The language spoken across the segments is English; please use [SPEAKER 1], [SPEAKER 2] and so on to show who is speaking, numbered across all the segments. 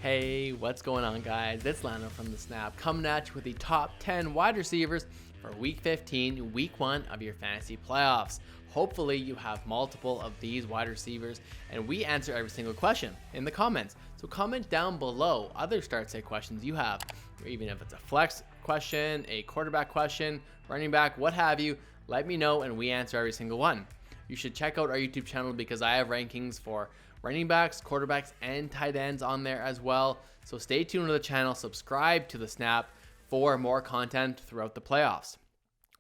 [SPEAKER 1] Hey, what's going on, guys? It's Lando from The Snap coming at you with the top 10 wide receivers for Week 15, Week 1 of your fantasy playoffs. Hopefully, you have multiple of these wide receivers, and we answer every single question in the comments. So comment down below other start-sit questions you have, or even if it's a flex question, a quarterback question, running back, what have you. Let me know, and we answer every single one. You should check out our YouTube channel because I have rankings for running backs, quarterbacks, and tight ends on there as well. So stay tuned to the channel, subscribe to The Snap for more content throughout the playoffs.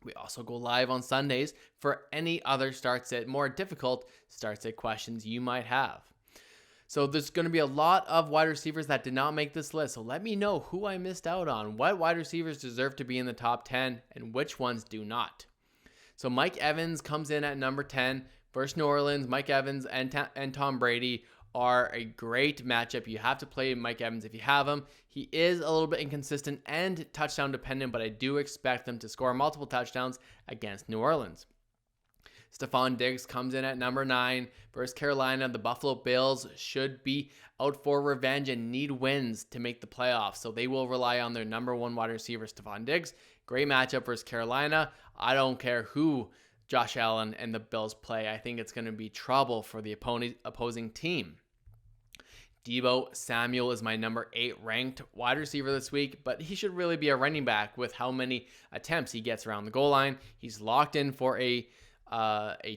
[SPEAKER 1] We also go live on Sundays for any other start-sit, more difficult start-sit questions you might have. So there's going to be a lot of wide receivers that did not make this list. So let me know who I missed out on, what wide receivers deserve to be in the top 10, and which ones do not. So Mike Evans comes in at number 10 versus New Orleans. Mike Evans and Tom Brady are a great matchup. You have to play Mike Evans if you have him. He is a little bit inconsistent and touchdown dependent, but I do expect them to score multiple touchdowns against New Orleans. Stephon Diggs comes in at number 9 versus Carolina. The Buffalo Bills should be out for revenge and need wins to make the playoffs, so they will rely on their number 1 wide receiver, Stephon Diggs. Great matchup versus Carolina. I don't care who Josh Allen and the Bills play. I think it's going to be trouble for the opposing team. Devo Samuel is my number 8 ranked wide receiver this week, but he should really be a running back with how many attempts he gets around the goal line. He's locked in for a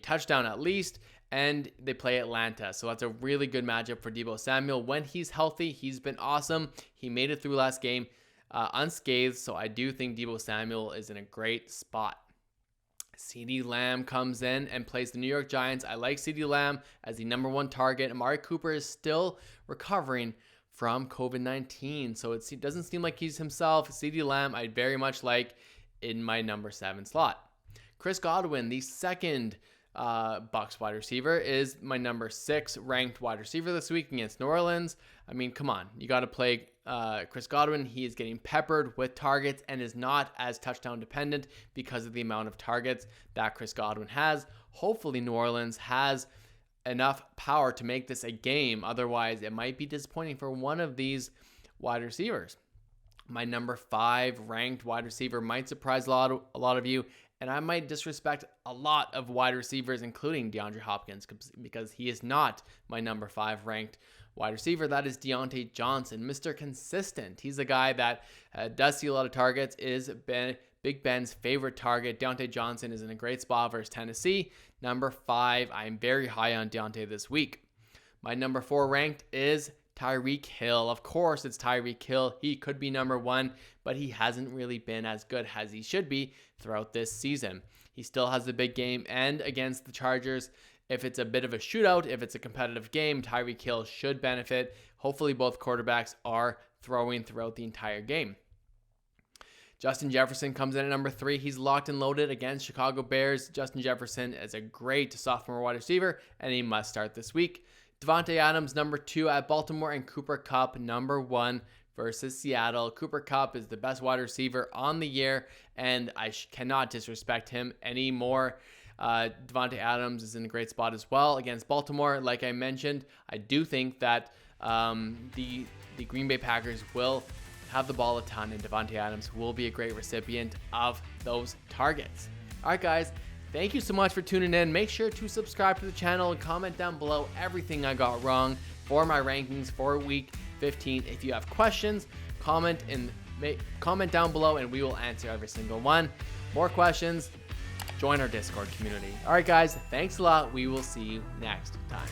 [SPEAKER 1] touchdown at least, and they play Atlanta. So that's a really good matchup for Devo Samuel. When he's healthy, he's been awesome. He made it through last game unscathed, so I do think Devo Samuel is in a great spot. CeeDee Lamb comes in and plays the New York Giants. I like CeeDee Lamb as the number 1 target. Amari Cooper is still recovering from COVID-19, so it doesn't seem like he's himself. CeeDee Lamb, I very much like in my number 7 slot. Chris Godwin, the second Bucs wide receiver, is my number 6 ranked wide receiver this week against New Orleans. I mean, come on. You got to play Chris Godwin. He is getting peppered with targets and is not as touchdown dependent because of the amount of targets that Chris Godwin has. Hopefully, New Orleans has enough power to make this a game. Otherwise, it might be disappointing for one of these wide receivers. My number 5 ranked wide receiver might surprise a lot of you, and I might disrespect a lot of wide receivers, including DeAndre Hopkins, because he is not my number 5 ranked wide receiver. That is Deonte Johnson, Mr. Consistent. He's a guy that does see a lot of targets, is Big Ben's favorite target. Deonte Johnson is in a great spot versus Tennessee. Number 5, I'm very high on Deonte this week. My number 4 ranked is Tyrique Hill. Of course, it's Tyrique Hill. He could be number 1, but he hasn't really been as good as he should be throughout this season. He still has the big game, and against the Chargers, if it's a bit of a shootout, if it's a competitive game, Tyrique Hill should benefit. Hopefully, both quarterbacks are throwing throughout the entire game. Justin Jefferson comes in at number 3. He's locked and loaded against Chicago Bears. Justin Jefferson is a great sophomore wide receiver, and he must start this week. Devonte Adams, number 2 at Baltimore, and Cooper Kupp, number 1 versus Seattle. Cooper Kupp is the best wide receiver on the year, and I cannot disrespect him anymore. Devonte Adams is in a great spot as well against Baltimore. Like I mentioned, I do think that the Green Bay Packers will have the ball a ton, and Devonte Adams will be a great recipient of those targets. All right, guys. Thank you so much for tuning in. Make sure to subscribe to the channel and comment down below everything I got wrong for my rankings for Week 15. If you have questions, comment down below and we will answer every single one. More questions, join our Discord community. All right, guys, thanks a lot. We will see you next time.